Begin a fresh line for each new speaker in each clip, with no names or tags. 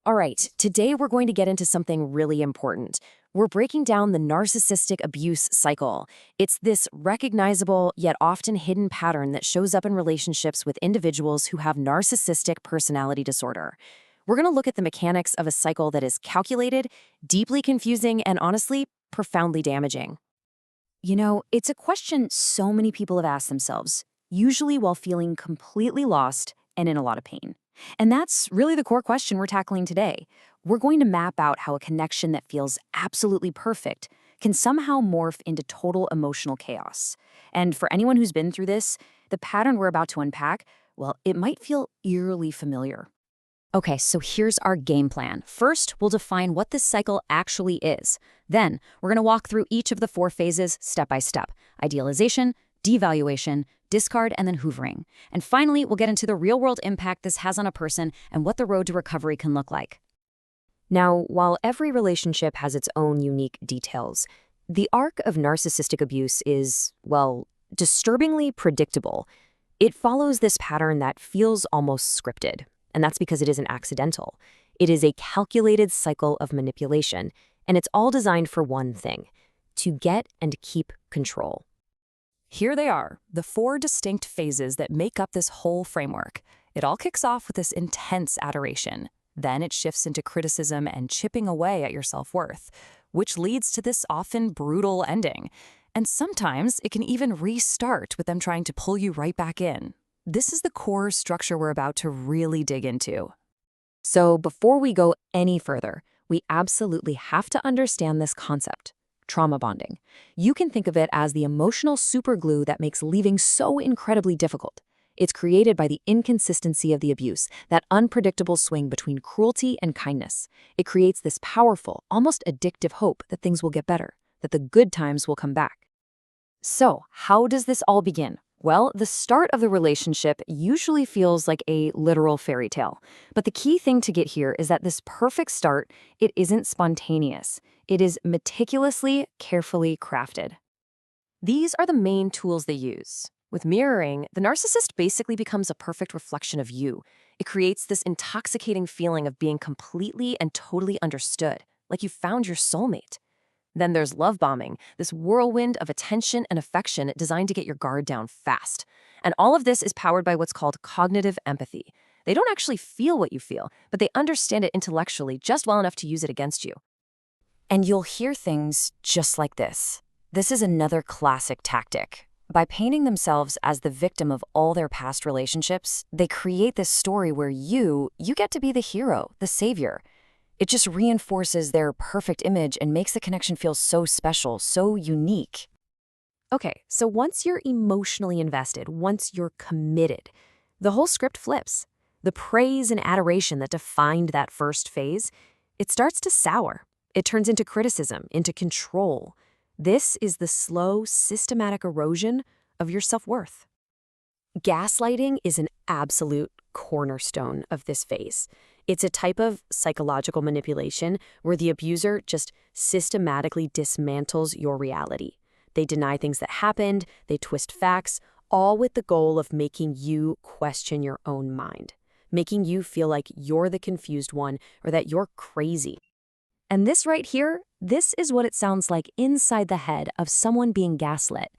All right, today we're going to get into something really important. We're breaking down the narcissistic abuse cycle. It's this recognizable yet often hidden pattern that shows up in relationships with individuals who have narcissistic personality disorder. We're going to look at the mechanics of a cycle that is calculated, deeply confusing, and honestly, profoundly damaging.
It's a question so many people have asked themselves, usually while feeling completely lost and in a lot of pain. And that's really the core question we're tackling today. We're going to map out how a connection that feels absolutely perfect can somehow morph into total emotional chaos. And for anyone who's been through this, the pattern we're about to unpack, well, it might feel eerily familiar. Okay, so here's our game plan. First, we'll define what this cycle actually is. Then, we're going to walk through each of the 4 phases step by step: idealization, devaluation, discard, and then hoovering. And finally, we'll get into the real-world impact this has on a person and what the road to recovery can look like.
Now, while every relationship has its own unique details, the arc of narcissistic abuse is, well, disturbingly predictable. It follows this pattern that feels almost scripted, and that's because it isn't accidental. It is a calculated cycle of manipulation, and it's all designed for one thing: to get and keep control.
Here they are, the 4 distinct phases that make up this whole framework. It all kicks off with this intense adoration. Then it shifts into criticism and chipping away at your self-worth, which leads to this often brutal ending. And sometimes it can even restart with them trying to pull you right back in. This is the core structure we're about to really dig into.
So before we go any further, we absolutely have to understand this concept: trauma bonding. You can think of it as the emotional superglue that makes leaving so incredibly difficult. It's created by the inconsistency of the abuse, that unpredictable swing between cruelty and kindness. It creates this powerful, almost addictive hope that things will get better, that the good times will come back. So, how does this all begin? Well, the start of the relationship usually feels like a literal fairy tale. But the key thing to get here is that this perfect start, it isn't spontaneous. It is meticulously, carefully crafted. These are the main tools they use. With mirroring, the narcissist basically becomes a perfect reflection of you. It creates this intoxicating feeling of being completely and totally understood, like you found your soulmate. Then there's love bombing, this whirlwind of attention and affection designed to get your guard down fast. And all of this is powered by what's called cognitive empathy. They don't actually feel what you feel, but they understand it intellectually just well enough to use it against you.
And you'll hear things just like this. This is another classic tactic. By painting themselves as the victim of all their past relationships, they create this story where you get to be the hero, the savior. It just reinforces their perfect image and makes the connection feel so special, so unique.
Okay, so once you're emotionally invested, once you're committed, the whole script flips. The praise and adoration that defined that first phase, it starts to sour. It turns into criticism, into control. This is the slow, systematic erosion of your self-worth. Gaslighting is an absolute cornerstone of this phase. It's a type of psychological manipulation where the abuser just systematically dismantles your reality. They deny things that happened, they twist facts, all with the goal of making you question your own mind, making you feel like you're the confused one or that you're crazy. And this right here, this is what it sounds like inside the head of someone being gaslit.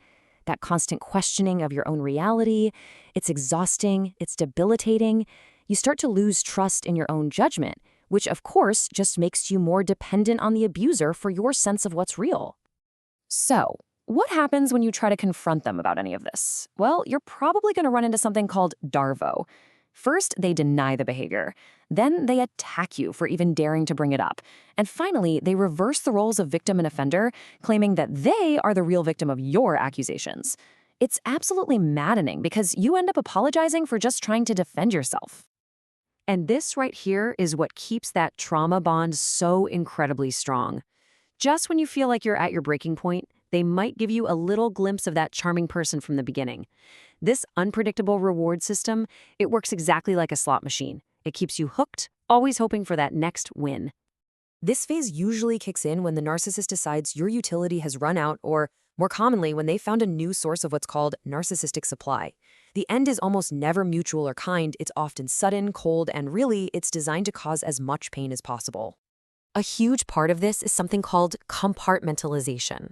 That constant questioning of your own reality, it's exhausting, it's debilitating. You start to lose trust in your own judgment, which of course just makes you more dependent on the abuser for your sense of what's real. So, what happens when you try to confront them about any of this? Well, you're probably going to run into something called DARVO. First, they deny the behavior. Then they attack you for even daring to bring it up. And finally, they reverse the roles of victim and offender, claiming that they are the real victim of your accusations. It's absolutely maddening because you end up apologizing for just trying to defend yourself. And this right here is what keeps that trauma bond so incredibly strong. Just when you feel like you're at your breaking point, they might give you a little glimpse of that charming person from the beginning. This unpredictable reward system, it works exactly like a slot machine. It keeps you hooked, always hoping for that next win. This phase usually kicks in when the narcissist decides your utility has run out, or more commonly, when they found a new source of what's called narcissistic supply. The end is almost never mutual or kind. It's often sudden, cold, and really, it's designed to cause as much pain as possible. A huge part of this is something called compartmentalization.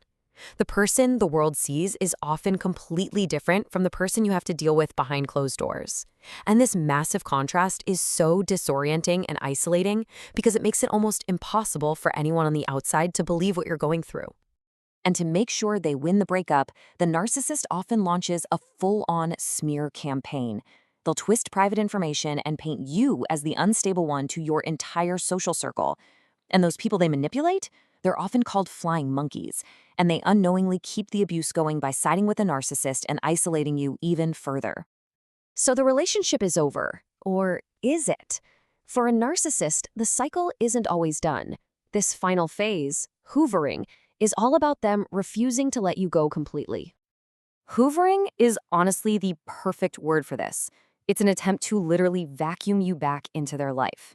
The person the world sees is often completely different from the person you have to deal with behind closed doors. And this massive contrast is so disorienting and isolating because it makes it almost impossible for anyone on the outside to believe what you're going through.
And to make sure they win the breakup, the narcissist often launches a full-on smear campaign. They'll twist private information and paint you as the unstable one to your entire social circle. And those people they manipulate? They're often called flying monkeys, and they unknowingly keep the abuse going by siding with a narcissist and isolating you even further.
So the relationship is over. Or is it? For a narcissist, the cycle isn't always done. This final phase, hoovering, is all about them refusing to let you go completely.
Hoovering is honestly the perfect word for this. It's an attempt to literally vacuum you back into their life.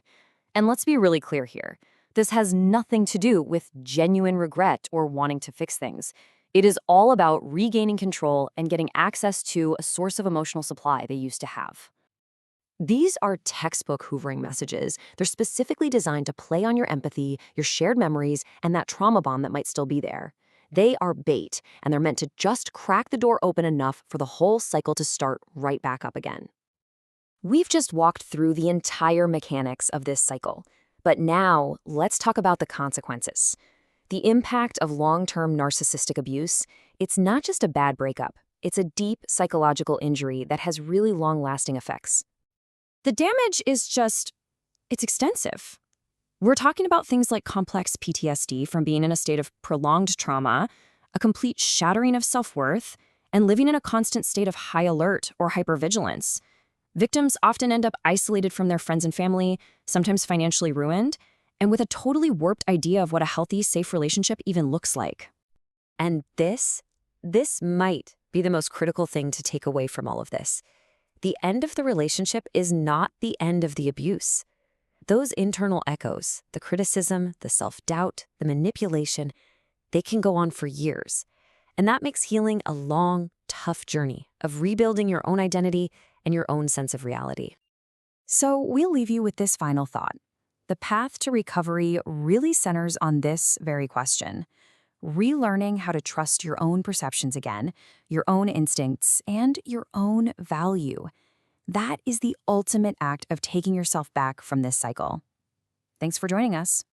And let's be really clear here. This has nothing to do with genuine regret or wanting to fix things. It is all about regaining control and getting access to a source of emotional supply they used to have. These are textbook hoovering messages. They're specifically designed to play on your empathy, your shared memories, and that trauma bond that might still be there. They are bait, and they're meant to just crack the door open enough for the whole cycle to start right back up again. We've just walked through the entire mechanics of this cycle. But now, let's talk about the consequences. The impact of long-term narcissistic abuse, it's not just a bad breakup. It's a deep psychological injury that has really long-lasting effects. The damage is it's extensive. We're talking about things like complex PTSD from being in a state of prolonged trauma, a complete shattering of self-worth, and living in a constant state of high alert or hypervigilance. Victims often end up isolated from their friends and family, sometimes financially ruined, and with a totally warped idea of what a healthy, safe relationship even looks like.
And this might be the most critical thing to take away from all of this. The end of the relationship is not the end of the abuse. Those internal echoes, the criticism, the self-doubt, the manipulation, they can go on for years. And that makes healing a long, tough journey of rebuilding your own identity and your own sense of reality.
So we'll leave you with this final thought. The path to recovery really centers on this very question: relearning how to trust your own perceptions again, your own instincts, and your own value. That is the ultimate act of taking yourself back from this cycle. Thanks for joining us.